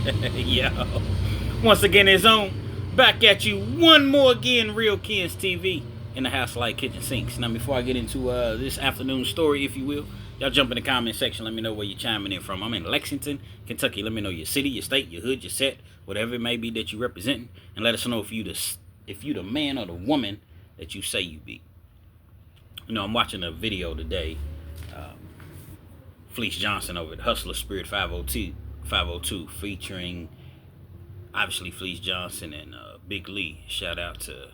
Yo. Once again, it's on. Back at you one more again, Real Kids TV in the house like kitchen sinks. Now, before I get into this afternoon story, if you will, y'all jump in the comment section. Let me know where you're chiming in from. I'm in Lexington, Kentucky. Let me know your city, your state, your hood, your set, whatever it may be that you representing, and let us know if you the man or the woman that you say you be. You know, I'm watching a video today. Fleece Johnson over at Hustler Spirit 502, featuring obviously Fleece Johnson and Big Lee. Shout out to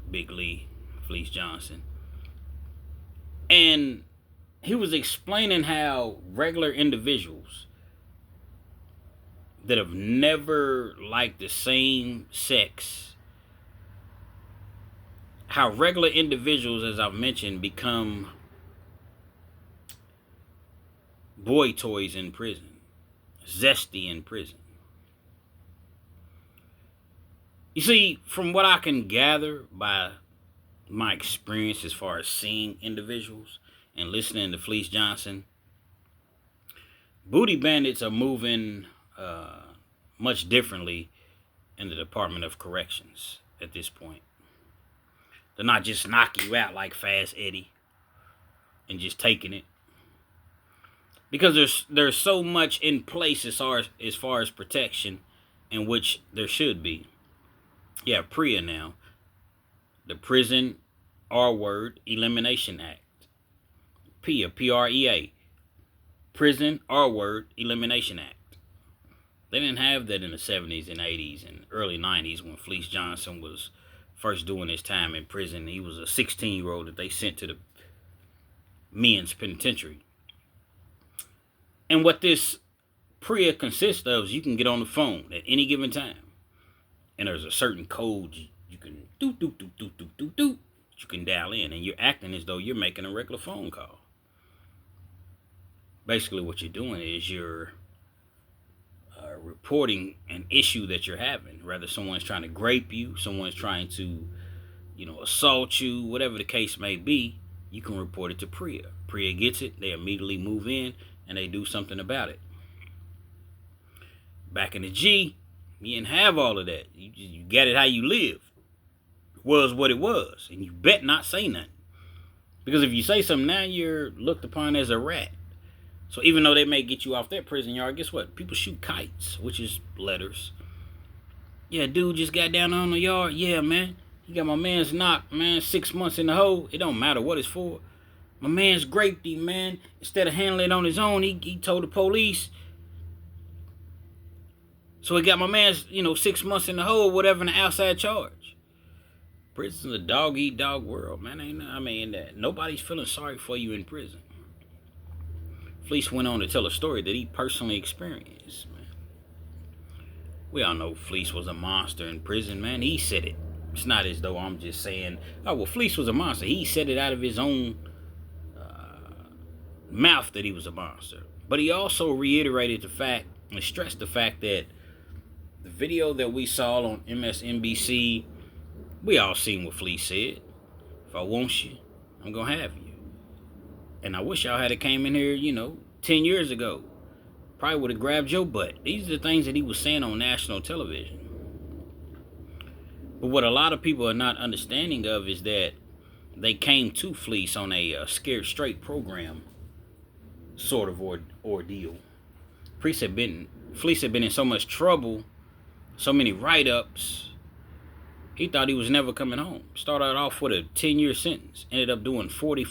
Big Lee, Fleece Johnson. And he was explaining how regular individuals that have never liked the same sex, how regular individuals, as I've mentioned, become boy toys in prison, zesty in prison. You see, from what I can gather by my experience as far as seeing individuals and listening to Fleece Johnson, booty bandits are moving much differently in the Department of Corrections at this point. They're not just knocking you out like Fast Eddie and just taking it. Because there's so much in place as far as protection, in which there should be. Yeah, PREA now. The Prison R-Word Elimination Act. PREA, P-R-E-A. Prison R-Word Elimination Act. They didn't have that in the 70s and 80s and early 90s when Fleece Johnson was first doing his time in prison. He was a 16-year-old that they sent to the men's penitentiary. And what this PREA consists of is you can get on the phone at any given time. And there's a certain code you can you can dial in, and you're acting as though you're making a regular phone call. Basically, what you're doing is you're reporting an issue that you're having. Whether someone's trying to grape you, someone's trying to, assault you, whatever the case may be, you can report it to PREA. PREA gets it, they immediately move in, and they do something about it. Back in the G, you didn't have all of that. You got it how you live. It was what it was. And you bet not say nothing. Because if you say something now, you're looked upon as a rat. So even though they may get you off that prison yard, guess what? People shoot kites, which is letters. Yeah, dude just got down on the yard. Yeah, man. He got my man's knocked, man. 6 months in the hole. It don't matter what it's for. My man's raped him, man. Instead of handling it on his own, he told the police. So he got my man's, 6 months in the hole, whatever, in the outside charge. Prison's a dog-eat-dog world, man. Nobody's feeling sorry for you in prison. Fleece went on to tell a story that he personally experienced, man. We all know Fleece was a monster in prison, man. He said it. It's not as though I'm just saying, oh, well, Fleece was a monster. He said it out of his own mouth that he was a monster. But he also reiterated the fact and stressed the fact that the video that we saw on MSNBC, we all seen what Fleece said. If I want you, I'm going to have you. And I wish y'all had came in here, 10 years ago. Probably would have grabbed your butt. These are the things that he was saying on national television. But what a lot of people are not understanding of is that they came to Fleece on a Scared Straight program sort of ordeal. Fleece had been in so much trouble, so many write-ups, he thought he was never coming home. Started off with a 10-year sentence. Ended up doing 40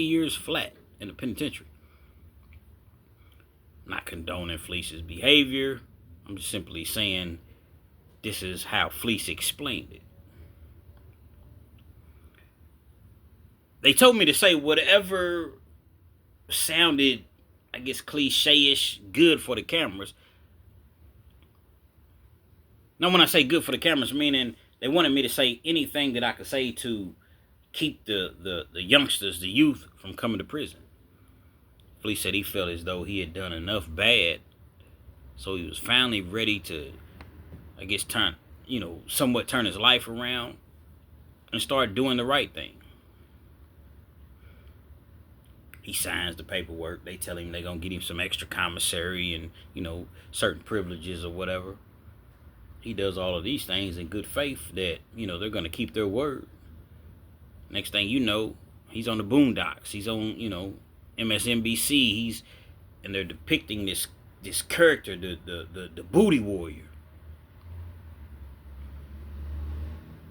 years flat in the penitentiary. Not condoning Fleece's behavior. I'm just simply saying this is how Fleece explained it. They told me to say whatever sounded, I guess, cliche-ish, good for the cameras. Now, when I say good for the cameras, meaning they wanted me to say anything that I could say to keep the youngsters, the youth, from coming to prison. Fleece said he felt as though he had done enough bad, so he was finally ready to, I guess, somewhat turn his life around and start doing the right thing. He signs the paperwork. They tell him they're going to get him some extra commissary and, certain privileges or whatever. He does all of these things in good faith that, they're going to keep their word. Next thing you know, he's on the Boondocks. He's on, MSNBC. And they're depicting this character, the booty warrior.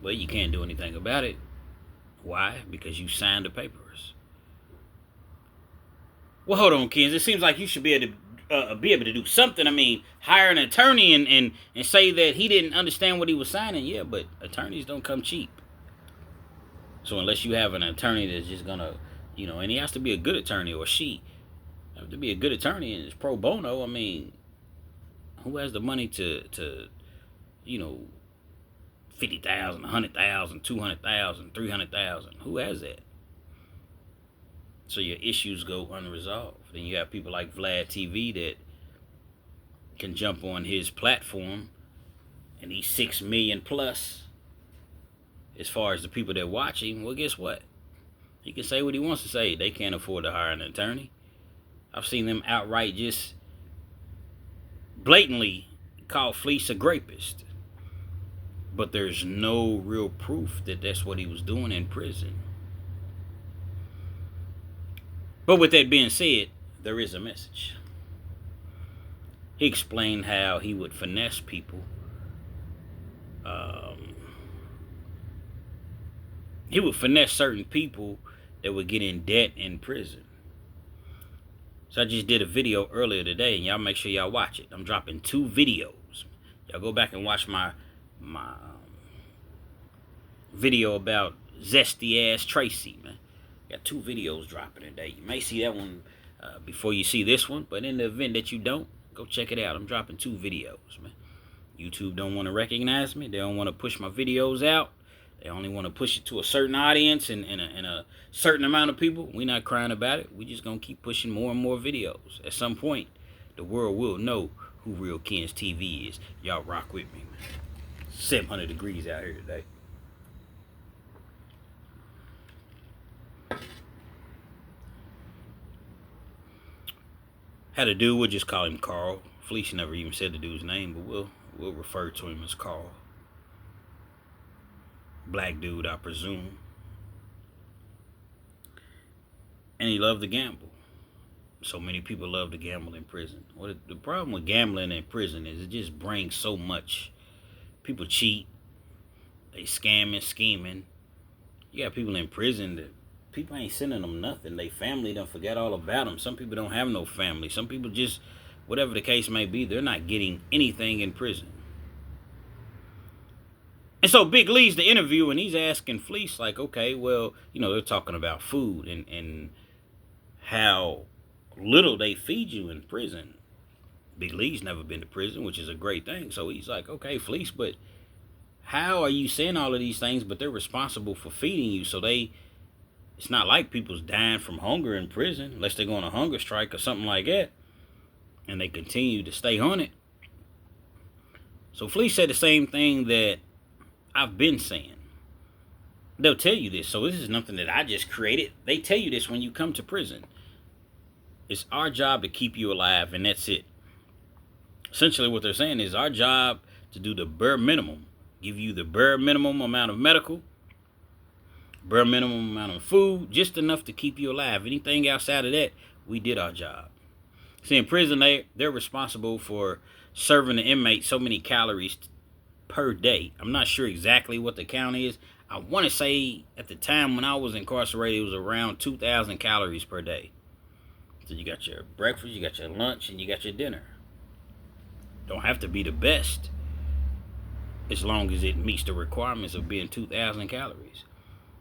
Well, you can't do anything about it. Why? Because you signed the papers. Well, hold on, kids. It seems like you should be able to do something. I mean, hire an attorney and say that he didn't understand what he was signing. Yeah, but attorneys don't come cheap. So unless you have an attorney that's just gonna, and he has to be a good attorney, or she have to be a good attorney and it's pro bono. I mean, who has the money to 50,000, 100,000, 200,000, 300,000? Who has that? So your issues go unresolved. Then you have people like Vlad TV that can jump on his platform, and he's 6 million plus. As far as the people that watch him, well, guess what? He can say what he wants to say. They can't afford to hire an attorney. I've seen them outright just blatantly call Fleece a rapist. But there's no real proof that that's what he was doing in prison. But with that being said, there is a message. He explained how he would finesse people. He would finesse certain people that would get in debt in prison. So I just did a video earlier today, and y'all make sure y'all watch it. I'm dropping 2 videos. Y'all go back and watch my video about zesty ass Tracy, man. Got 2 videos dropping today. You may see that one before you see this one, but in the event that you don't, go check it out. I'm dropping 2 videos, man. YouTube don't want to recognize me. They don't want to push my videos out. They only want to push it to a certain audience and a certain amount of people. We're not crying about it. We're just going to keep pushing more and more videos. At some point, the world will know who Real Kens TV is. Y'all rock with me, man. 700 degrees out here today. Had a dude, we'll just call him Carl. Fleece never even said the dude's name, but we'll refer to him as Carl. Black dude, I presume. And he loved to gamble. So many people love to gamble in prison. Well, the problem with gambling in prison is it just brings so much. People cheat. They scamming, scheming. You got people in prison that people ain't sending them nothing. They family done forget all about them. Some people don't have no family. Some people just, whatever the case may be, they're not getting anything in prison. And so Big Lee's the interview, and he's asking Fleece, like, okay, well, they're talking about food and how little they feed you in prison. Big Lee's never been to prison, which is a great thing. So he's like, okay, Fleece, but how are you saying all of these things, but they're responsible for feeding you? So it's not like people's dying from hunger in prison, unless they're going on a hunger strike or something like that, and they continue to stay on it. So Fleece said the same thing that I've been saying. They'll tell you this. So this is nothing that I just created. They tell you this when you come to prison. It's our job to keep you alive, and that's it. Essentially what they're saying is our job to do the bare minimum. Give you the bare minimum amount of medical, bare minimum amount of food, just enough to keep you alive. Anything outside of that, we did our job. See, in prison, they're responsible for serving the inmate so many calories per day. I'm not sure exactly what the count is. I want to say at the time when I was incarcerated, it was around 2,000 calories per day. So you got your breakfast, you got your lunch, and you got your dinner. Don't have to be the best as long as it meets the requirements of being 2,000 calories.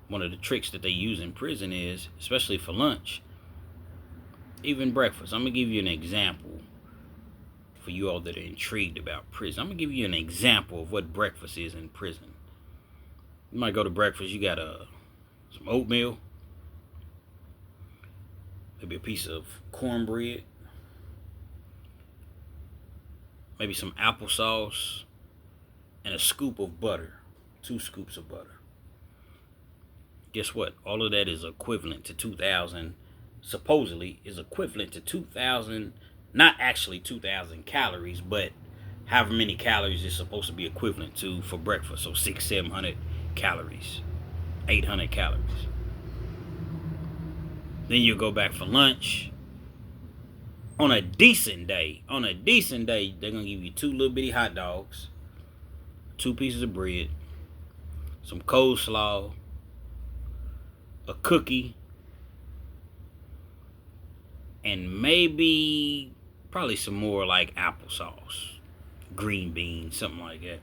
One of the tricks that they use in prison is, especially for lunch, even breakfast. I'm going to give you an example for you all that are intrigued about prison. I'm going to give you an example of what breakfast is in prison. You might go to breakfast, you got some oatmeal, maybe a piece of cornbread, maybe some applesauce, and a scoop of butter, 2 scoops of butter. Guess what? All of that is equivalent to 2,000 supposedly is equivalent to 2,000, not actually 2,000 calories, but however many calories it's supposed to be equivalent to for breakfast. So 700 calories, 800 calories. Then you go back for lunch. On a decent day, they're gonna give you 2 little bitty hot dogs, 2 pieces of bread, some coleslaw, a cookie, and maybe probably some more like applesauce, green beans, something like that.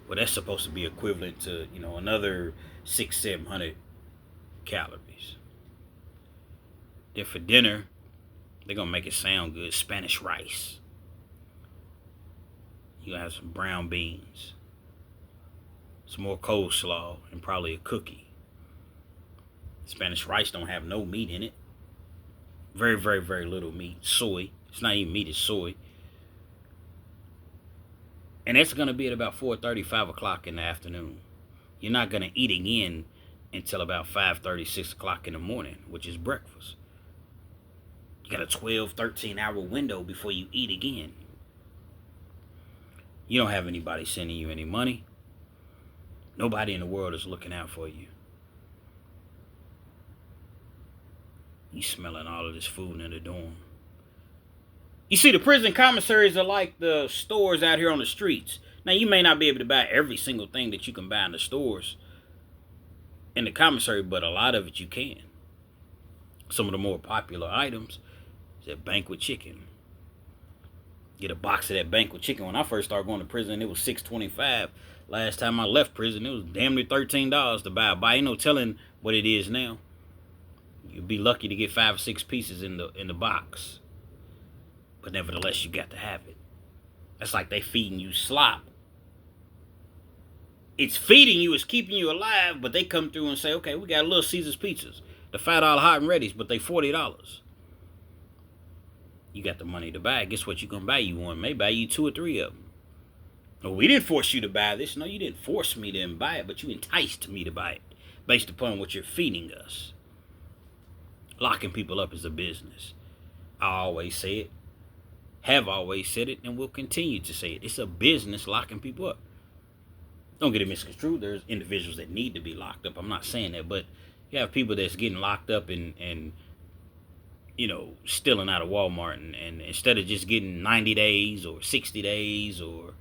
Well, that's supposed to be equivalent to, another 700 calories. Then for dinner, they're gonna make it sound good. Spanish rice. You're gonna have some brown beans, some more coleslaw, and probably a cookie. Spanish rice don't have no meat in it. Very, very, very little meat. Soy. It's not even meat, it's soy. And that's gonna be at about 4:30, 5 o'clock in the afternoon. You're not gonna eat again until about 5:30, 6 o'clock in the morning, which is breakfast. You got a 12, 13-hour window before you eat again. You don't have anybody sending you any money. Nobody in the world is looking out for you. You smelling all of this food in the dorm. You see, the prison commissaries are like the stores out here on the streets. Now, you may not be able to buy every single thing that you can buy in the stores in the commissary, but a lot of it you can. Some of the more popular items is that banquet chicken. Get a box of that banquet chicken. When I first started going to prison, it was $6.25. Last time I left prison, it was damn near $13 to buy a bite. Ain't no telling what it is now. You'd be lucky to get 5 or 6 pieces in the box. But nevertheless, you got to have it. That's like they feeding you slop. It's feeding you, it's keeping you alive, but they come through and say, okay, we got Little Caesars pizzas. The $5 hot and ready's, but they $40. You got the money to buy it. Guess what? You gonna buy you one. May buy you 2 or 3 of them. No, we didn't force you to buy this. No, you didn't force me to buy it, but you enticed me to buy it based upon what you're feeding us. Locking people up is a business. I always say it, have always said it, and will continue to say it. It's a business locking people up. Don't get it misconstrued. There's individuals that need to be locked up. I'm not saying that, but you have people that's getting locked up and stealing out of Walmart, and instead of just getting 90 days or 60 days or,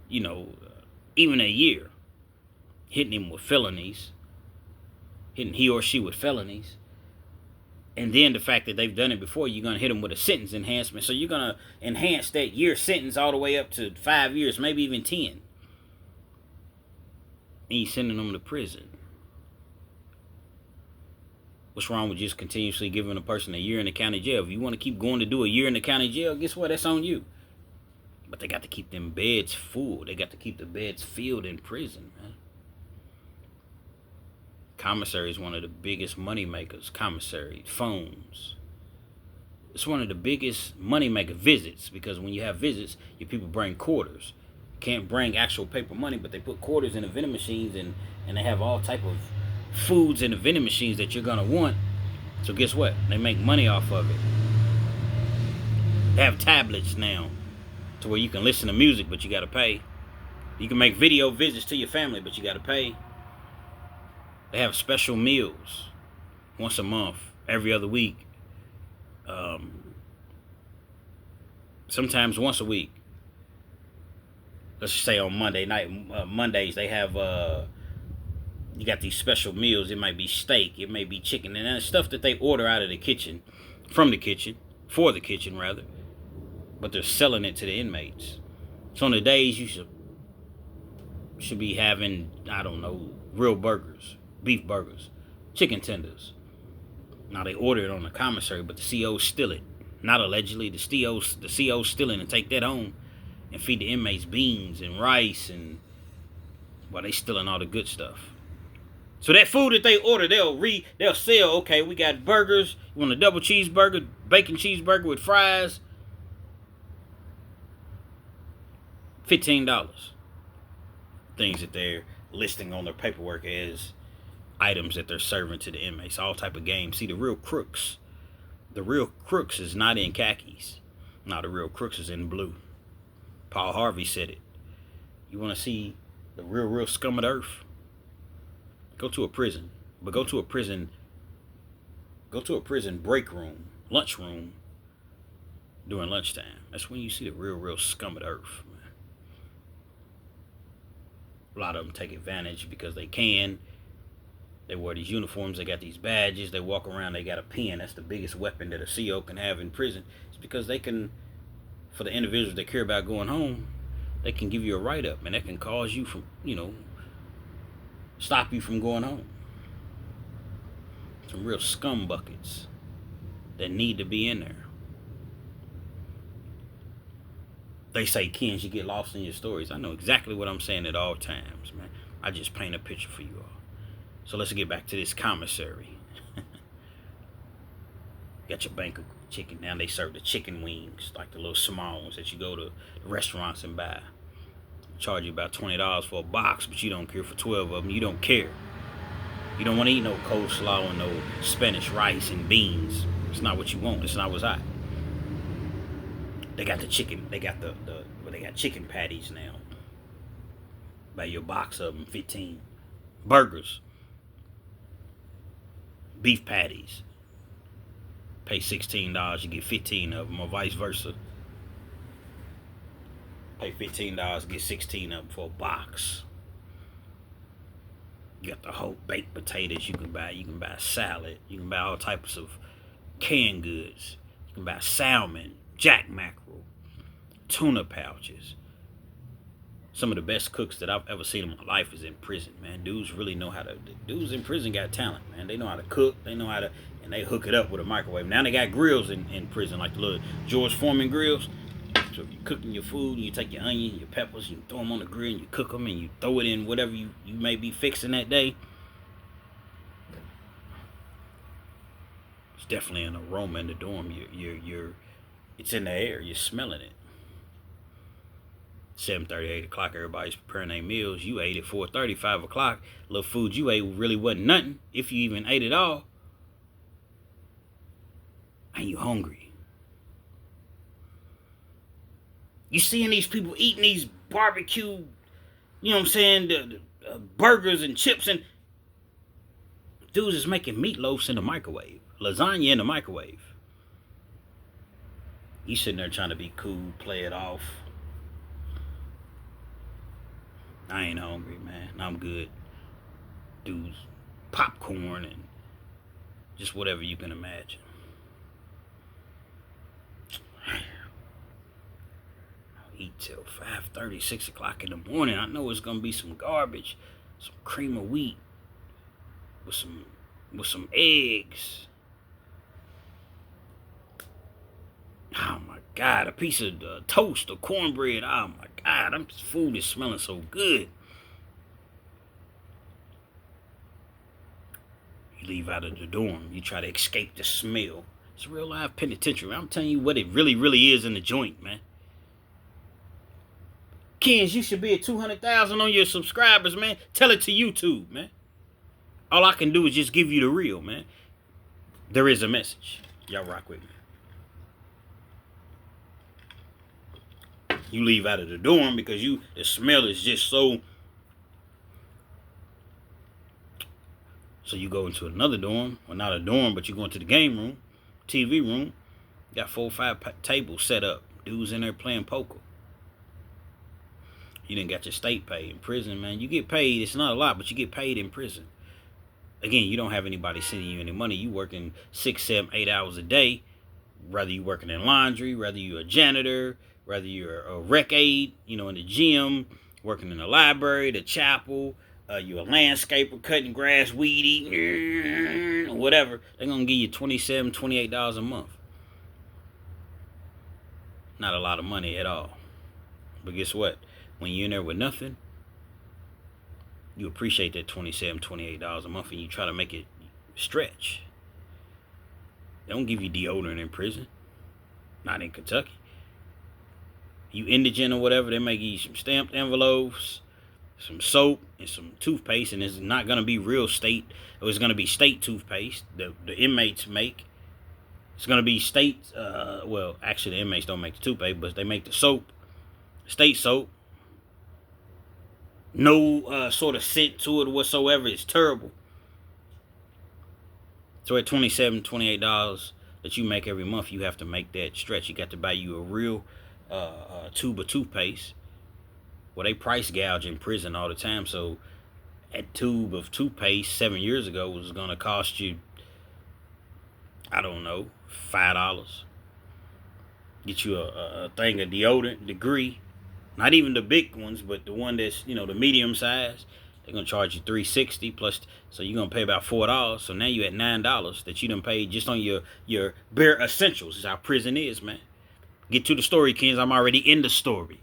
even a year, hitting him with felonies, hitting he or she with felonies. And then the fact that they've done it before, you're going to hit them with a sentence enhancement. So you're going to enhance that year sentence all the way up to 5 years, maybe even 10. And you're sending them to prison. What's wrong with just continuously giving a person a year in the county jail? If you want to keep going to do a year in the county jail, guess what? That's on you. But they got to keep them beds full. They got to keep the beds filled in prison, man. Commissary is one of the biggest money makers. Commissary, phones. It's one of the biggest money maker visits, because when you have visits, your people bring quarters. Can't bring actual paper money, but they put quarters in the vending machines, and they have all type of foods in the vending machines that you're gonna want. So guess what? They make money off of it. They have tablets now to where you can listen to music, but you gotta pay. You can make video visits to your family, but you gotta pay. They have special meals once a month, every other week. Sometimes once a week. Let's just say on Mondays they have, you got these special meals. It might be steak, it may be chicken, and that's stuff that they order out of the kitchen, for the kitchen rather. But they're selling it to the inmates. So on the days you should be having, I don't know, real burgers, beef burgers, chicken tenders. Now they order it on the commissary, but the COs steal it. Not allegedly, the COs steal it and take that home and feed the inmates beans and rice, and they stealing all the good stuff. So that food that they order, they'll sell. Okay, we got burgers. You want a double cheeseburger, bacon cheeseburger with fries? $15. Things that they're listing on their paperwork as items that they're serving to the inmates, all type of games. See, the real crooks is not in khakis. No, the real crooks is in blue. Paul Harvey said it. You want to see the real scum of the earth? Go to a prison. But go to a prison break room, lunch room during lunchtime. That's when you see the real scum of the earth, man. A lot of them take advantage because they can. They wear these uniforms, they got these badges, they walk around, they got a pen. That's the biggest weapon that a CO can have in prison. It's because they can, for the individuals that care about going home, they can give you a write-up, and that can cause you from, stop you from going home. Some real scum buckets that need to be in there. They say, Ken, you get lost in your stories. I know exactly what I'm saying at all times, man. I just paint a picture for you all. So let's get back to this commissary. Got your bank of chicken. Now they serve the chicken wings, like the little small ones that you go to the restaurants and buy. Charge you about $20 for a box, but you don't care for 12 of them. You don't care. You don't want to eat no coleslaw and no Spanish rice and beans. It's not what you want. It's not what's hot. They got the chicken. They got they got chicken patties now. Buy your box of them, 15. Burgers. Beef patties. Pay $16, you get 15 of them, or vice versa. Pay $15, get 16 of them for a box. You got the whole baked potatoes you can buy. You can buy salad. You can buy all types of canned goods. You can buy salmon, jack mackerel, tuna pouches. Some of the best cooks that I've ever seen in my life is in prison, man. Dudes really know how to. Dudes in prison got talent, man. They know how to cook. They know how to, and they hook it up with a microwave. Now they got grills in prison, like the little George Foreman grills. So if you're cooking your food, you take your onion, your peppers, you throw them on the grill, and you cook them, and you throw it in whatever you may be fixing that day. It's definitely an aroma in the dorm. It's in the air. You're smelling it. 7:30, 8 o'clock, everybody's preparing their meals. You ate at 4:30, 5 o'clock. Little food you ate really wasn't nothing, if you even ate it all. And you hungry. You seeing these people eating these barbecue, you know what I'm saying, the burgers and chips, and dudes is making meatloafs in the microwave, lasagna in the microwave. You sitting there trying to be cool, play it off. I ain't hungry, man. I'm good. Dudes, popcorn and just whatever you can imagine. I'll eat till 5:30, 6 o'clock in the morning. I know it's gonna be some garbage, some cream of wheat with some eggs. Oh my God, a piece of toast or cornbread. Oh my God, this food is smelling so good. You leave out of the dorm. You try to escape the smell. It's a real live penitentiary. I'm telling you what it really is in the joint, man. Kens, you should be at 200,000 on your subscribers, man. Tell it to YouTube, man. All I can do is just give you the real, man. There is a message. Y'all rock with me. You leave out of the dorm because the smell is just so. So you go into another dorm, well, not a dorm, but you go into the game room, TV room. Got 4 or 5 tables set up. Dudes in there playing poker. You didn't got your state pay in prison, man. You get paid. It's not a lot, but you get paid in prison. Again, you don't have anybody sending you any money. You working 6, 7, 8 hours a day. Whether you working in laundry, whether you're a janitor, whether you're a rec aide, in the gym, working in the library, the chapel, you're a landscaper, cutting grass, weed eating, whatever. They're going to give you $27, $28 a month. Not a lot of money at all. But guess what? When you're in there with nothing, you appreciate that $27, $28 a month, and you try to make it stretch. They don't give you deodorant in prison. Not in Kentucky. You indigent or whatever, they may give you some stamped envelopes, some soap, and some toothpaste, and it's not going to be real state. It's going to be state toothpaste the inmates make. It's going to be state, well, actually the inmates don't make the toothpaste, but they make the soap, state soap. No sort of scent to it whatsoever. It's terrible. So at $27, $28 that you make every month, you have to make that stretch. You got to buy you a real tube of toothpaste. Well, they price gouge in prison all the time. So a tube of toothpaste 7 years ago was going to cost you, I don't know, $5. Get you a thing of deodorant, Degree. Not even the big ones, but the one that's, the medium size. They're going to charge you $3.60 plus, so you're going to pay about $4. So now you're at $9 that you done paid just on your bare essentials. Is how prison is, man. Get to the story, kids. I'm already in the story.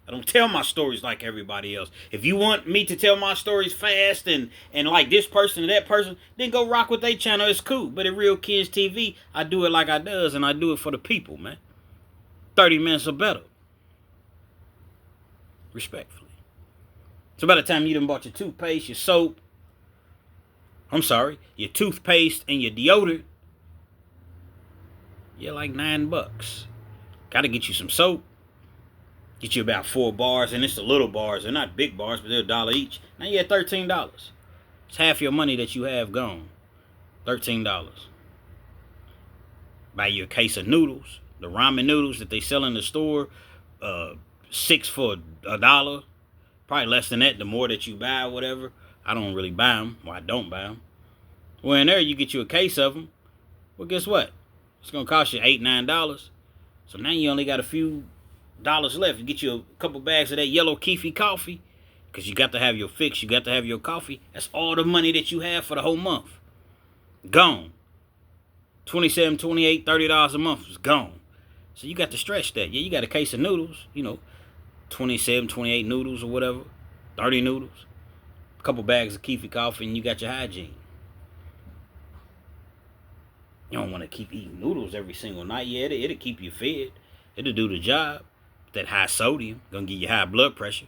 I don't tell my stories like everybody else. If you want me to tell my stories fast and like this person and that person, then go rock with their channel. It's cool. But at Real Kids TV, I do it like I does, and I do it for the people, man. 30 minutes or better. Respectfully. So by the time you done bought your toothpaste, your soap, your toothpaste and your deodorant, you're like $9. Gotta get you some soap. Get you about 4 bars, and it's the little bars. They're not big bars, but they're $1 each. Now you're at $13. It's half your money that you have gone. $13. Buy you a case of noodles. The ramen noodles that they sell in the store, 6 for $1. Probably less than that, the more that you buy or whatever. I don't really buy them. Well, I don't buy them. Well, in there, you get you a case of them. Well, guess what? It's going to cost you $8, $9. So now you only got a few dollars left. You get you a couple bags of that yellow Keefy coffee, because you got to have your fix. You got to have your coffee. That's all the money that you have for the whole month. Gone. $27, $28, $30 a month is gone. So you got to stretch that. Yeah, you got a case of noodles, 27, 28 noodles or whatever, 30 noodles, a couple bags of Keefy coffee, and you got your hygiene. You don't want to keep eating noodles every single night. Yeah, it'll keep you fed. It'll do the job. That high sodium, gonna give you high blood pressure.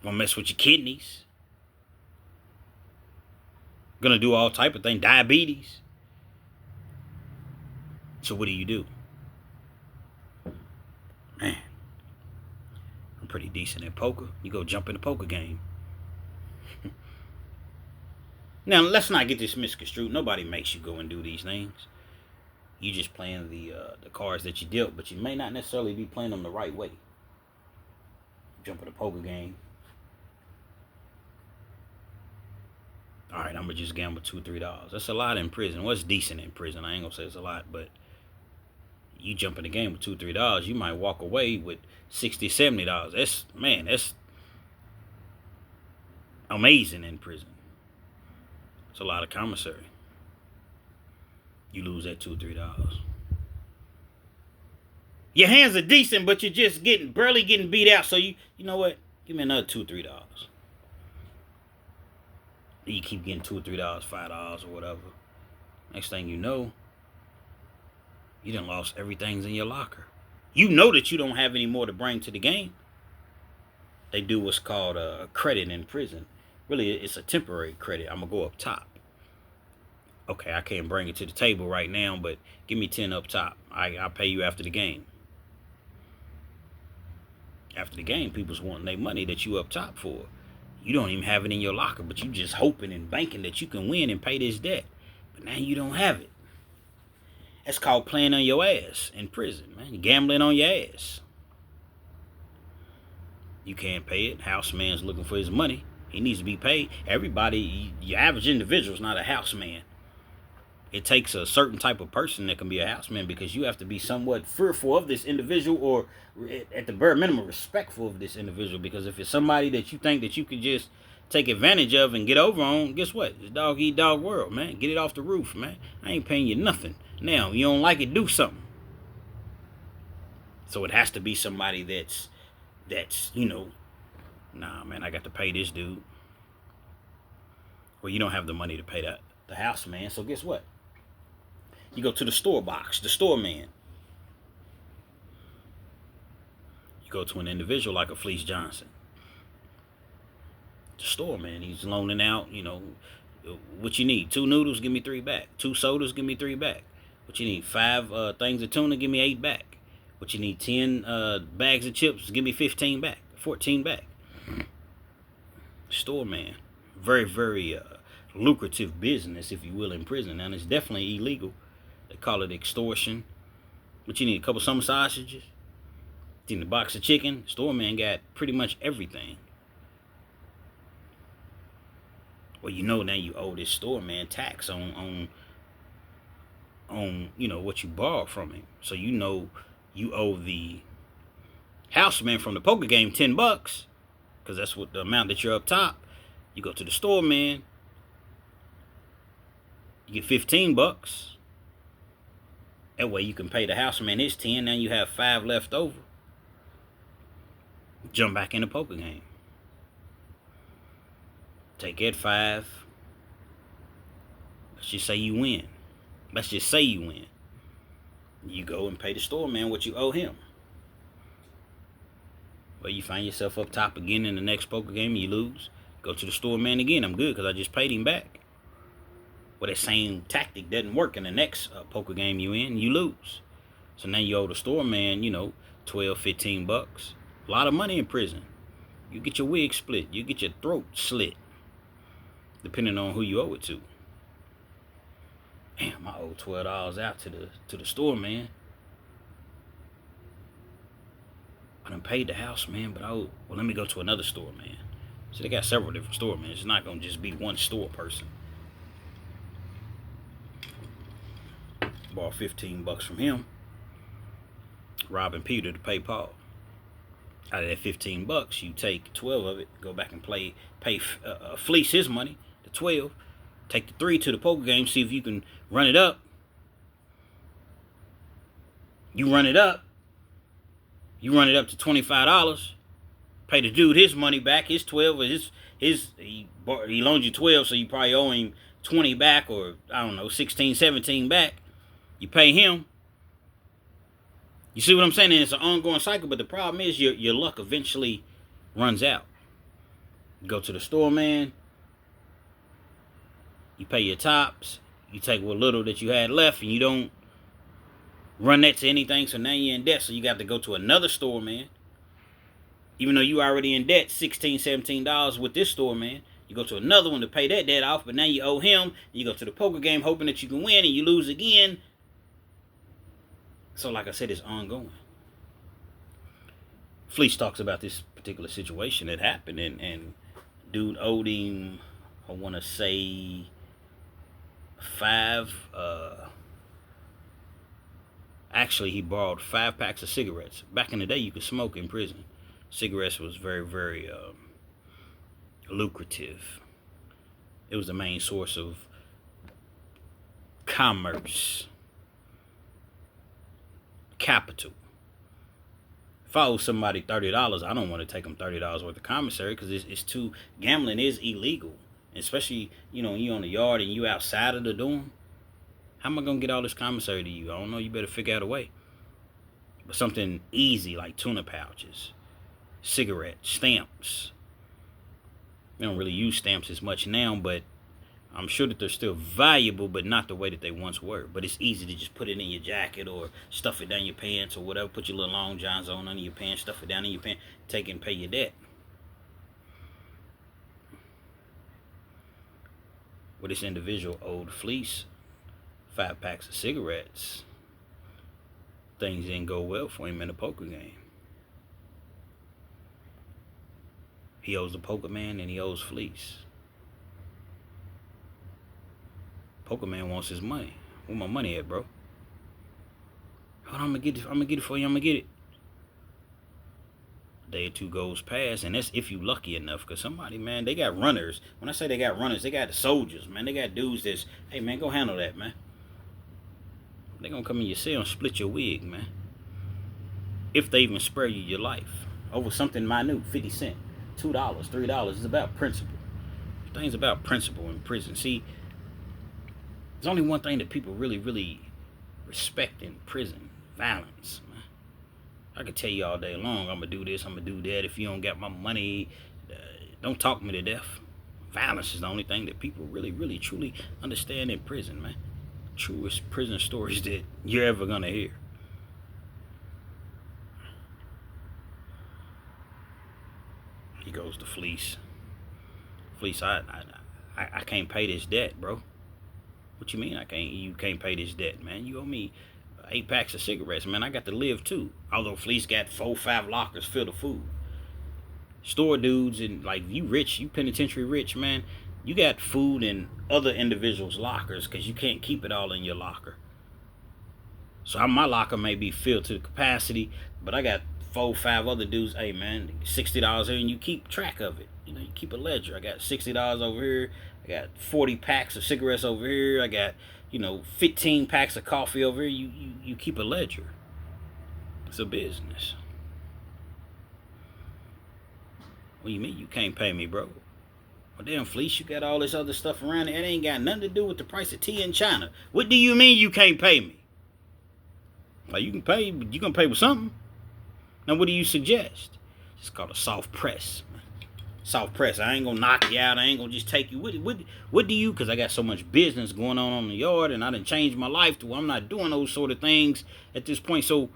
Gonna mess with your kidneys. Gonna do all type of things, diabetes. So what do? Man, I'm pretty decent at poker. You go jump in the poker game. Now, let's not get this misconstrued. Nobody makes you go and do these things. You just playing the cards that you dealt, but you may not necessarily be playing them the right way. Jump in the poker game. All right, I'm gonna just gamble $2, $3. That's a lot in prison. What's decent in prison? I ain't gonna say it's a lot, but you jump in the game with $2, $3, you might walk away with $60, $70. That's amazing in prison. It's a lot of commissary. You lose that $2, $3. Your hands are decent, but you're just barely getting beat out. So you know what? Give me another $2, $3. You keep getting $2, $3, $5 or whatever. Next thing you know, you done lost everything's in your locker. You know that you don't have any more to bring to the game. They do what's called a credit in prison. Really, it's a temporary credit. I'm gonna go up top. Okay, I can't bring it to the table right now, but give me 10 up top. I'll pay you after the game. After the game, people's wanting their money that you up top for. You don't even have it in your locker, but you just hoping and banking that you can win and pay this debt. But now you don't have it. That's called playing on your ass in prison, man. You're gambling on your ass. You can't pay it. Houseman's looking for his money. He needs to be paid. Everybody, your average individual is not a houseman. It takes a certain type of person that can be a houseman, because you have to be somewhat fearful of this individual, or at the bare minimum respectful of this individual. Because if it's somebody that you think that you can just take advantage of and get over on, guess what? It's dog eat dog world, man. Get it off the roof, man. I ain't paying you nothing. Now, you don't like it, do something. So it has to be somebody that's nah, man, I got to pay this dude. Well, you don't have the money to pay the house man, so guess what? You go to the store box, the store man. You go to an individual like a Fleece Johnson. The store man, he's loaning out, what you need. 2 noodles, give me 3 back. 2 sodas, give me 3 back. What you need? 5 things of tuna, give me 8 back. What you need? 10 bags of chips, give me 15 back. 14 back. Store man. Very, very lucrative business, if you will, in prison. And it's definitely illegal. They call it extortion. What you need? A couple summer sausages. You need a box of chicken. Store man got pretty much everything. Well, now you owe this store man tax on what you borrowed from him. So you owe the houseman from the poker game $10, because that's what the amount that you're up top. You go to the store man, you get $15. That way you can pay the houseman his 10. Now you have 5 left over. Jump back in the poker game. Take that 5. Let's just say you win. You go and pay the store man what you owe him. Well, you find yourself up top again in the next poker game and you lose. Go to the store man again. I'm good because I just paid him back. Well, that same tactic doesn't work in the next poker game you in. You lose. So now you owe the store man, $12, $15. A lot of money in prison. You get your wig split. You get your throat slit. Depending on who you owe it to. Damn, I owe $12 out to the store man. I done paid the house man, but let me go to another store man. So they got several different store men. It's not gonna just be one store person. Borrow $15 from him. Robbing Peter to pay Paul. Out of that $15, you take 12 of it, go back and pay Fleece his money, the 12. Take the 3 to the poker game, see if you can run it up. You run it up to $25. Pay the dude his money back, his 12, or he loaned you 12, so you probably owe him 20 back, or I don't know, 16, 17 back. You pay him. You see what I'm saying? And it's an ongoing cycle, but the problem is your luck eventually runs out. You go to the store man. You pay your tops. You take what little that you had left, and you don't run that to anything, so now you're in debt. So you got to go to another store man. Even though you already in debt, $16, $17 with this store man. You go to another one to pay that debt off, but now you owe him. You go to the poker game hoping that you can win, and you lose again. So like I said, it's ongoing. Fleece talks about this particular situation that happened, and dude owed him, I want to say, 5. Actually, he borrowed 5 packs of cigarettes. Back in the day, you could smoke in prison. Cigarettes was very, very lucrative. It was the main source of commerce. Capital. If I owe somebody $30, I don't want to take them $30 worth of commissary, because it's too. Gambling is illegal, especially you on the yard and you outside of the dorm. How am I gonna get all this commissary to you? I don't know. You better figure out a way. But something easy like tuna pouches, cigarettes, stamps. We don't really use stamps as much now, but I'm sure that they're still valuable, but not the way that they once were. But it's easy to just put it in your jacket or stuff it down your pants or whatever. Put your little long johns on under your pants, stuff it down in your pants, take it and pay your debt. Well, this individual owed Fleece 5 packs of cigarettes. Things didn't go well for him in the poker game. He owes the poker man and he owes Fleece. Poker man wants his money. Where my money at, bro? Hold on, I'm gonna get it for you. I'm gonna get it. A day or two goes past, and that's if you lucky enough. Cause somebody, man, they got runners. When I say they got runners, they got the soldiers, man. They got dudes that's, hey man, go handle that, man. They gonna come in your cell and split your wig, man. If they even spare you your life over something minute, 50 cents, $2, $3. It's about principle. Things about principle in prison. See. There's only one thing that people really, really respect in prison. Violence, man. I can tell you all day long, I'm going to do this, I'm going to do that. If you don't got my money, Don't talk me to death. Violence is the only thing that people really, really, truly understand in prison, man. Truest prison stories that you're ever gonna hear. He goes to Fleece. Fleece, I can't pay this debt, bro. What you mean you can't pay this debt, man? You owe me 8 packs of cigarettes, man. I got to live too. Although Fleece got 4, 5 lockers filled with food. Store dudes and like you rich, you penitentiary rich, man. You got food in other individuals' lockers because you can't keep it all in your locker. So my locker may be filled to the capacity, but I got 4, 5 other dudes. Hey man, $60 here, and you keep track of it. You know, you keep a ledger. I got $60 over here. I got 40 packs of cigarettes over here. I got 15 packs of coffee over here. You keep a ledger. It's a business. What do you mean you can't pay me, bro? Well, damn, Fleece, you got all this other stuff around it. It ain't got nothing to do with the price of tea in China. What do you mean you can't pay me? Like, you can pay, but you gonna pay with something? Now, what do you suggest? It's called a soft press. Soft press. I ain't gonna knock you out. I ain't gonna just take you. What do you? Because I got so much business going on the yard, and I done changed my life to where I'm not doing those sort of things at this point. So,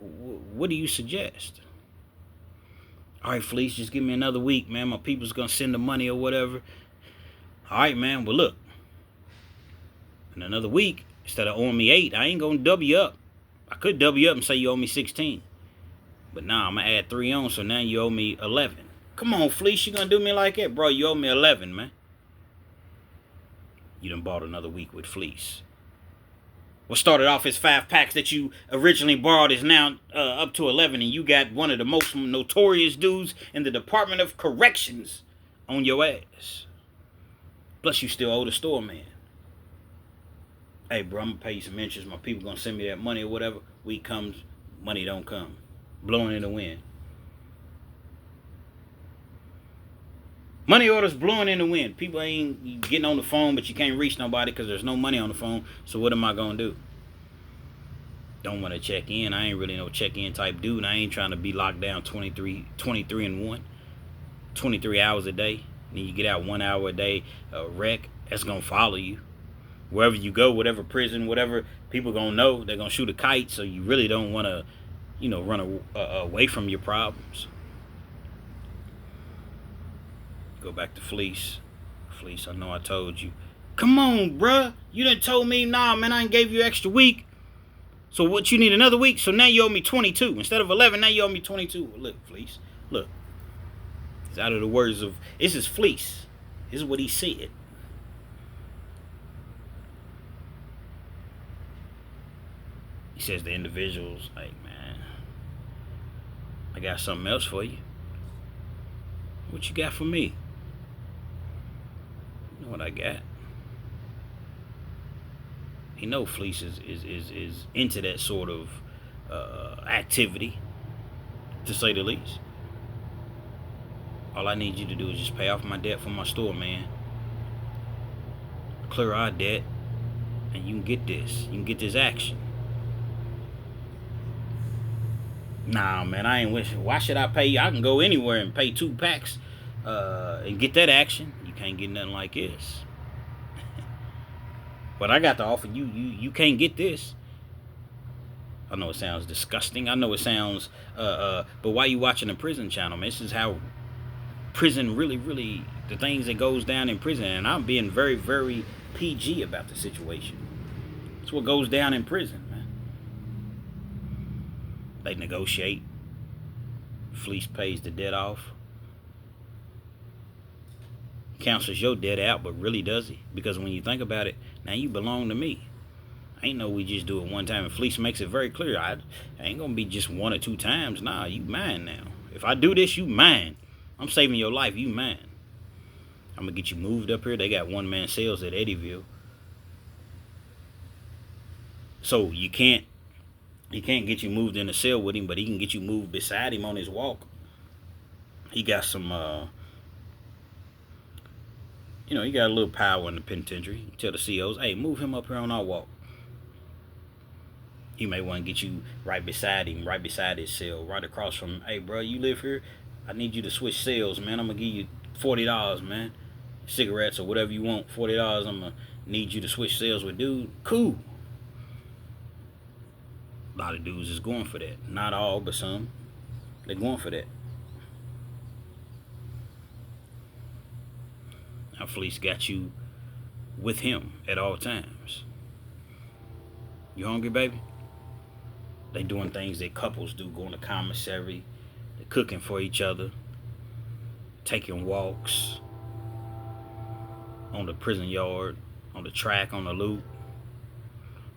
what do you suggest? All right, Fleece, just give me another week, man. My people's gonna send the money or whatever. All right, man. Well, look, in another week, instead of owing me 8, I ain't gonna double you up. I could double you up and say you owe me 16, but now I'm gonna add 3 on, so now you owe me 11. Come on, Fleece, you gonna do me like that, bro? You owe me 11, man. You done bought another week with Fleece. What started off as 5 packs that you originally borrowed is now up to 11, and you got one of the most notorious dudes in the Department of Corrections on your ass. Plus, you still owe the store man. Hey, bro, I'm gonna pay you some interest. My people gonna send me that money or whatever. Week comes, money don't come. Blowing in the wind. Money orders blowing in the wind. People ain't getting on the phone, but you can't reach nobody because there's no money on the phone. So what am I going to do? Don't want to check in. I ain't really no check-in type dude. I ain't trying to be locked down 23 and 1. 23 hours a day. Then you get out 1 hour a day, wreck. That's going to follow you. Wherever you go, whatever prison, whatever, people going to know. They're going to shoot a kite. So you really don't want to, run away from your problems. Go back to Fleece. Fleece, I know I told you. Come on, bruh. You done told me, nah, man, I ain't gave you extra week. So what, you need another week? So now you owe me 22. Instead of 11, now you owe me 22. Look, Fleece, look. It's out of the words of, this is Fleece. This is what he said. He says to individuals, like, man, I got something else for you. What you got for me? You know what I got? He know Fleece is into that sort of activity, to say the least. All I need you to do is just pay off my debt from my store, man. Clear our debt, and you can get this. You can get this action. Nah, man, I ain't wishing. Why should I pay you? I can go anywhere and pay 2 packs and get that action. You can't get nothing like this. But I got to offer you. You can't get this. I know it sounds disgusting. I know it sounds. But why you watching the prison channel, man? This is how prison really the things that goes down in prison. And I'm being very, very PG about the situation. It's what goes down in prison. They negotiate. Fleece pays the debt off. Cancels your debt out, but really does he? Because when you think about it, now you belong to me. Ain't no we just do it one time. And Fleece makes it very clear. I ain't gonna be just 1 or 2 times. Nah, you mine now. If I do this, you mine. I'm saving your life, you mine. I'm gonna get you moved up here. They got one-man sales at Eddyville. So you can't get you moved in a cell with him, but he can get you moved beside him on his walk. He got some, he got a little power in the penitentiary. You tell the COs, hey, move him up here on our walk. He may want to get you right beside him, right beside his cell, right across from, hey, bro, you live here? I need you to switch cells, man. I'm gonna give you $40, man. Cigarettes or whatever you want, $40. I'm gonna need you to switch cells with dude. Cool. A lot of dudes is going for that. Not all, but some. They're going for that. Now Fleece got you with him at all times. You hungry, baby? They doing things that couples do, going to commissary, they're cooking for each other, taking walks on the prison yard, on the track, on the loop,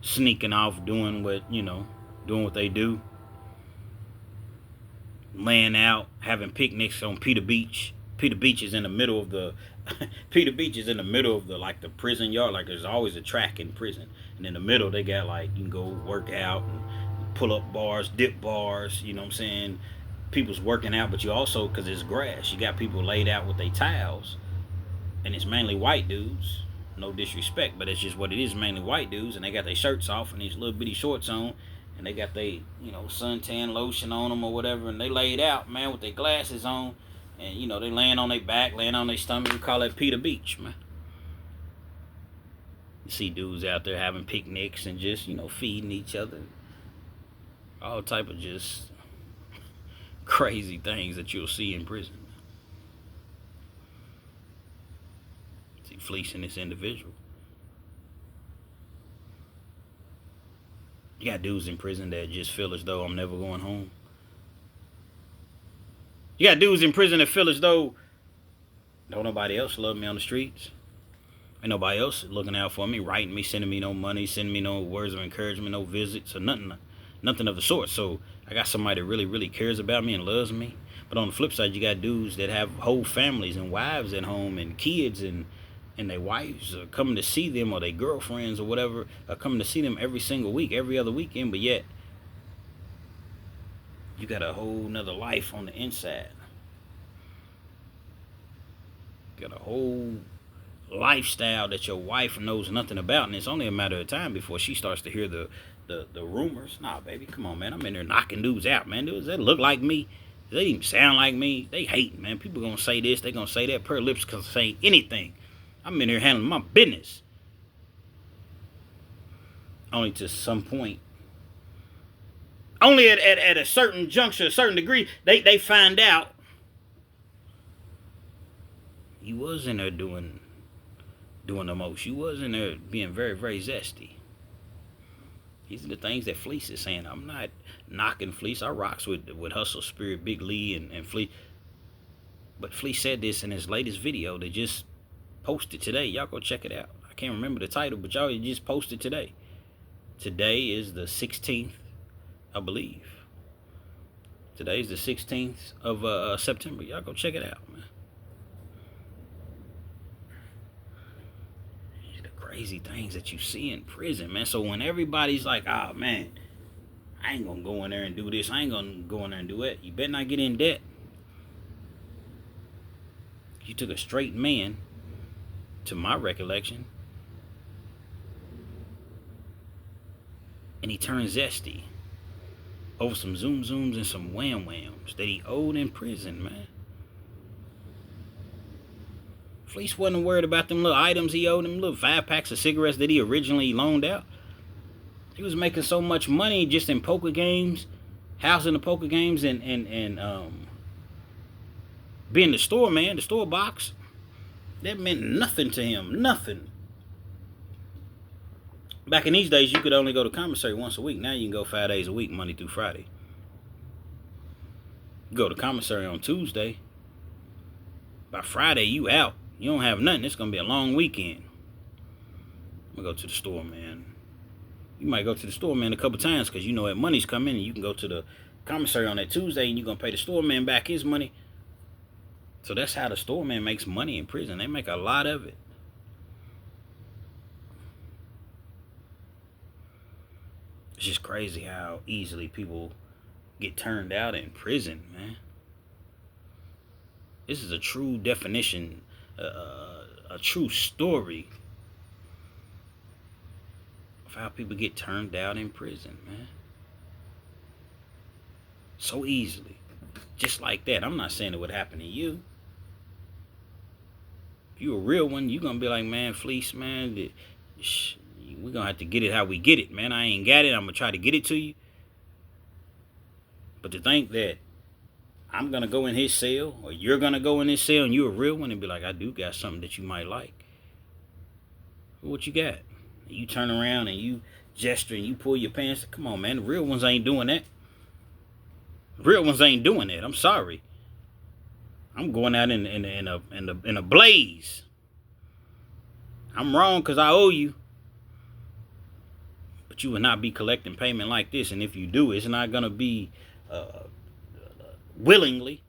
sneaking off, doing what they do, laying out, having picnics on Peter Beach. Peter Beach is in the middle of the Peter Beach is in the middle of the prison yard. Like there's always a track in prison, and in the middle they got you can go work out and pull up bars, dip bars. You know what I'm saying? People's working out, but you also, because it's grass, you got people laid out with their towels, and it's mainly white dudes. No disrespect, but it's just what it is. Mainly white dudes, and they got their shirts off and these little bitty shorts on, and they got their suntan lotion on them or whatever, and they laid out, man, with their glasses on. And, they laying on their back, laying on their stomach. We call that Peter Beach, man. You see dudes out there having picnics and just, feeding each other. All type of just crazy things that you'll see in prison. See, fleecing this individual. You got dudes in prison that just feel as though I'm never going home. You got dudes in prison that feel as though don't nobody else love me on the streets. Ain't nobody else looking out for me, writing me, sending me no money, sending me no words of encouragement, no visits, or nothing of the sort. So I got somebody that really, really cares about me and loves me. But on the flip side, you got dudes that have whole families and wives at home and kids, and their wives are coming to see them, or their girlfriends or whatever are coming to see them every single week, every other weekend, but yet you got a whole nother life on the inside. You got a whole lifestyle that your wife knows nothing about, and it's only a matter of time before she starts to hear the rumors. Nah, baby, come on, man. I'm in there knocking dudes out, man. Dudes that look like me, they even sound like me. They hate, man. People gonna say this, they gonna say that. Per lips can say anything. I'm in here handling my business. Only to some point. Only at a certain juncture, a certain degree, they find out you was in there doing the most. You was in there being very, very zesty. These are the things that Fleece is saying. I'm not knocking Fleece. I rocks with Hustle Spirit, Big Lee, and Fleece. But Fleece said this in his latest video. They just posted today. Y'all go check it out. I can't remember the title, but y'all just posted today. Today is the 16th, I believe. Today's the 16th of September. Y'all go check it out, man. The crazy things that you see in prison, man. So when everybody's like, oh, man, I ain't gonna go in there and do this, I ain't gonna go in there and do it, you better not get in debt. You took a straight man, to my recollection, and he turned zesty over some zoom zooms and some wham whams that he owed in prison, man. Fleece wasn't worried about them little items he owed, them little 5 packs of cigarettes that he originally loaned out. He was making so much money just in poker games, housing the poker games, and being the store man, the store box. That meant nothing to him, nothing. Back in these days, you could only go to commissary once a week. Now you can go 5 days a week, Monday through Friday. You go to commissary on Tuesday. By Friday, you out. You don't have nothing. It's going to be a long weekend. I'm going to go to the store, man. You might go to the store, man, a couple times because you know that money's coming, and you can go to the commissary on that Tuesday, and you're going to pay the store man back his money. So that's how the store man makes money in prison. They make a lot of it. It's just crazy how easily people get turned out in prison, man. This is a true definition, a true story of how people get turned out in prison, man. So easily. Just like that. I'm not saying it would happen to you. If you a real one, you gonna be like, man, Fleece, man, we're gonna have to get it how we get it, man. I ain't got it. I'm gonna try to get it to you. But to think that I'm gonna go in his cell, or you're gonna go in his cell, and you're a real one, and be like, I do got something that you might like. What you got? You turn around and you gesture and you pull your pants. Come on, man. The real ones ain't doing that. The real ones ain't doing that. I'm sorry. I'm going out in a blaze. I'm wrong because I owe you. But you will not be collecting payment like this. And if you do, it's not going to be willingly.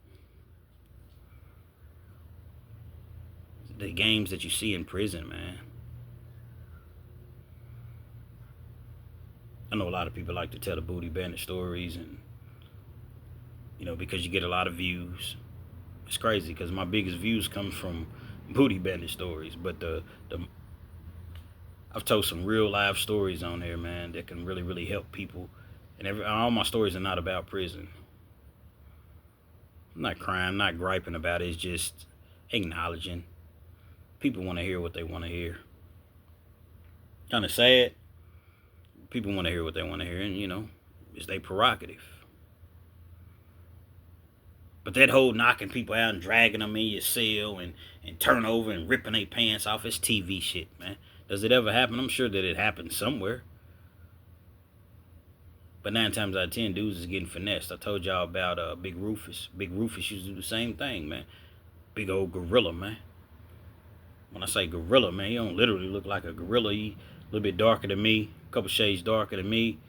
The games that you see in prison, man. I know a lot of people like to tell the booty bandit stories, and because you get a lot of views. It's crazy because my biggest views come from booty bandit stories, but I've told some real live stories on there, man, that can really, really help people. And all my stories are not about prison. I'm not crying, I'm not griping about it. It's just acknowledging. People want to hear what they want to hear. Kind of sad. People want to hear what they want to hear, and it's their prerogative. But that whole knocking people out and dragging them in your cell and turn over and ripping their pants off, it's TV shit, man. Does it ever happen? I'm sure that it happens somewhere. But 9 times out of 10, dudes is getting finessed. I told y'all about Big Rufus. Big Rufus used to do the same thing, man. Big old gorilla, man. When I say gorilla, man, he don't literally look like a gorilla. He a little bit darker than me, a couple shades darker than me.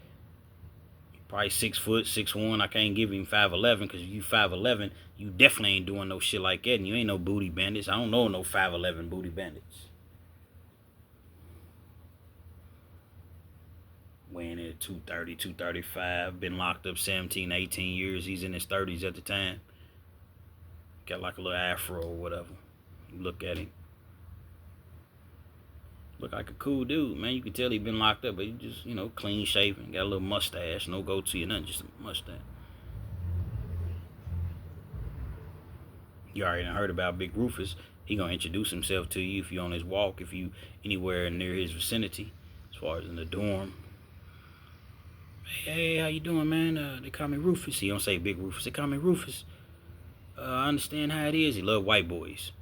Probably 6 foot, 6'1". I can't give him 5'11", because if you 5'11", you definitely ain't doing no shit like that, and you ain't no booty bandits. I don't know no 5'11" booty bandits. Weighing in at 230, 235. Been locked up 17, 18 years. He's in his 30s at the time. Got like a little afro or whatever. You look at him. Look like a cool dude, man. You can tell he been locked up, but he just, clean shaven. Got a little mustache. No goatee or nothing, just a mustache. You already heard about Big Rufus. He gonna introduce himself to you if you on his walk, if you anywhere near his vicinity, as far as in the dorm. Hey, how you doing, man? They call me Rufus. He don't say Big Rufus. They call me Rufus. I understand how it is. He love white boys.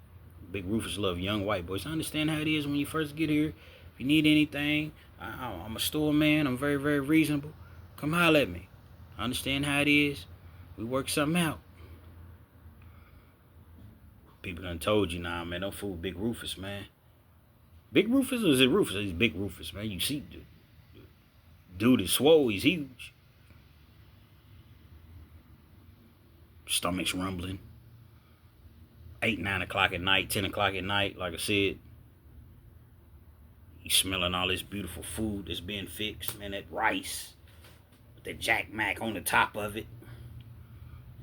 Big Rufus love young white boys. I understand how it is when you first get here. If you need anything, I'm a store man. I'm very, very reasonable. Come holler at me. I understand how it is. We work something out. People done told you, nah, man, don't fool Big Rufus, man. Big Rufus, or is it Rufus? It's Big Rufus, man. You see, dude is swole. He's huge. Stomach's rumbling. 8, 9 o'clock at night, 10 o'clock at night, like I said. You smelling all this beautiful food that's being fixed, man. That rice with that Jack Mac on the top of it.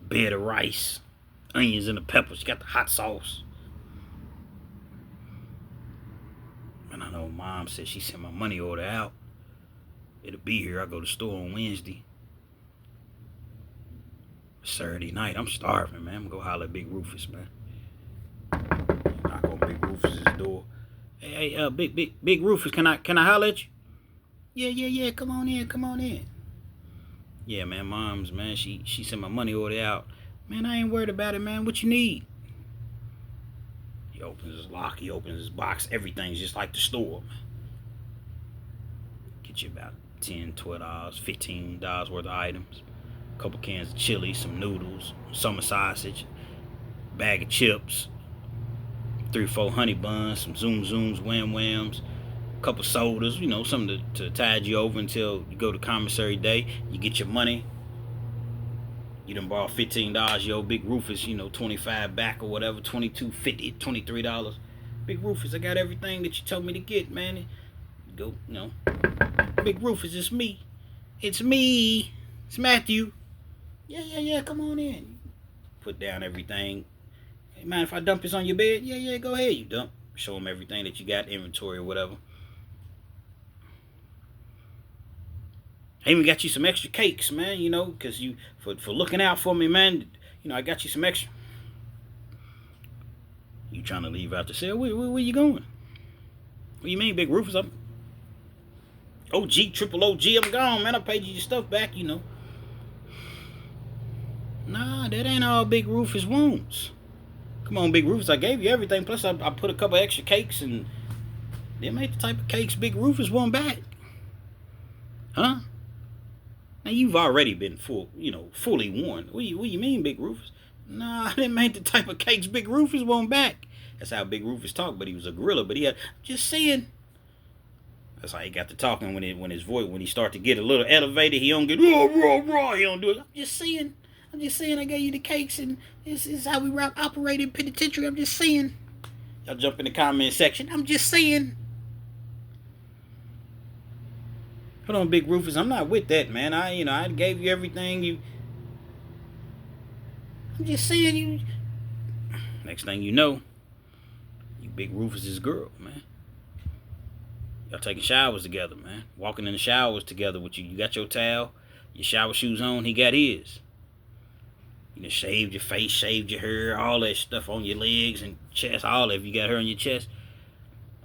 Bed of rice, onions and the peppers. You got the hot sauce. And I know Mom said she sent my money order out. It'll be here. I go to the store on Wednesday. Saturday night, I'm starving, man. I'm gonna go holler at Big Rufus, man. Knock on Big Rufus's door. Hey, Big Rufus, can I holler at you? Yeah. Come on in. Yeah, man, Mom's, man, she sent my money order out. Man, I ain't worried about it, man. What you need? He opens his lock. He opens his box. Everything's just like the store, man. Get you about $10, $12, $15 worth of items. A couple cans of chili, some noodles, summer sausage, bag of chips, 3 or 4 honey buns, some Zoom Zooms, Wham Whams, a couple sodas, something to tide you over until you go to commissary day. You get your money. You done borrow $15, yo, Big Rufus, 25 back or whatever, $22.50, $23. Big Rufus, I got everything that you told me to get, man. You go, Big Rufus, it's me. It's me. It's Matthew. Yeah, come on in. Put down everything. Hey, mind if I dump this on your bed? Yeah, go ahead. You dump. Show them everything that you got, inventory or whatever. I even got you some extra cakes, man, because you for looking out for me, man. I got you some extra. You trying to leave out the cell? Where you going? What you mean, Big Rufus? I'm OG, triple OG. I'm gone, man. I paid you your stuff back, Nah, that ain't all Big Rufus wants. Come on, Big Rufus. I gave you everything. Plus, I put a couple extra cakes, and them ain't the type of cakes Big Rufus want back. Huh? Now, you've already been fully warned. What you mean, Big Rufus? Nah, them ain't the type of cakes Big Rufus want back. That's how Big Rufus talked, but he was a gorilla. But just saying. That's how he got to talking when his voice, when he start to get a little elevated, he don't get, raw, he don't do it. I'm just saying I gave you the cakes, and this is how we operate in penitentiary. I'm just saying. Y'all jump in the comment section. I'm just saying. Hold on, Big Rufus. I'm not with that, man. I gave you everything. I'm just saying you. Next thing you know, you Big Rufus's girl, man. Y'all taking showers together, man. Walking in the showers together with you. You got your towel, your shower shoes on. He got his. You shaved your face, shaved your hair, all that stuff on your legs and chest. All that. If you got hair on your chest,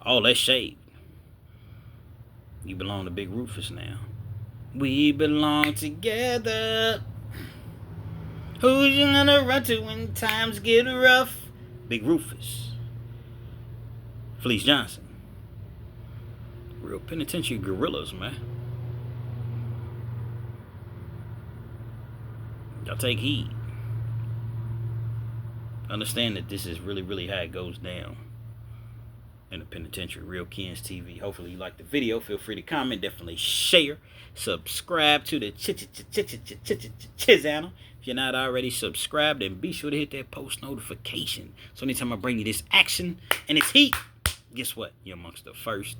all that shaved. You belong to Big Rufus now. We belong together. Who you gonna run to when times get rough? Big Rufus. Fleece Johnson. Real penitentiary gorillas, man. Y'all take heed. Understand that this is really, really how it goes down in the penitentiary. Real Kens TV. Hopefully you liked the video. Feel free to comment. Definitely share. Subscribe to the channel. If you're not already subscribed, then be sure to hit that post notification. So anytime I bring you this action and it's heat, guess what? You're amongst the first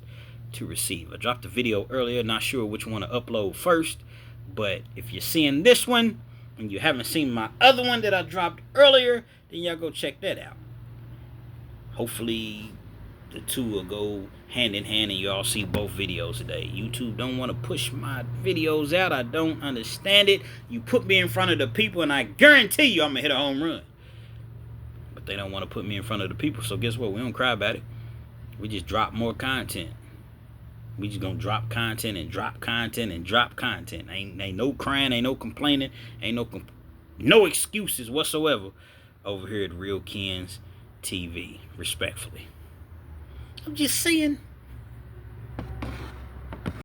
to receive. I dropped the video earlier. Not sure which one to upload first. But if you're seeing this one and you haven't seen my other one that I dropped earlier, then y'all go check that out. Hopefully the two will go hand in hand and you all see both videos today. YouTube don't want to push my videos out. I don't understand it. You put me in front of the people and I guarantee you I'm going to hit a home run. But they don't want to put me in front of the people. So guess what? We don't cry about it. We just drop more content. We just gonna drop content and drop content and drop content. Ain't no crying, ain't no complaining, ain't no excuses whatsoever over here at Real Kens TV. Respectfully. I'm just saying.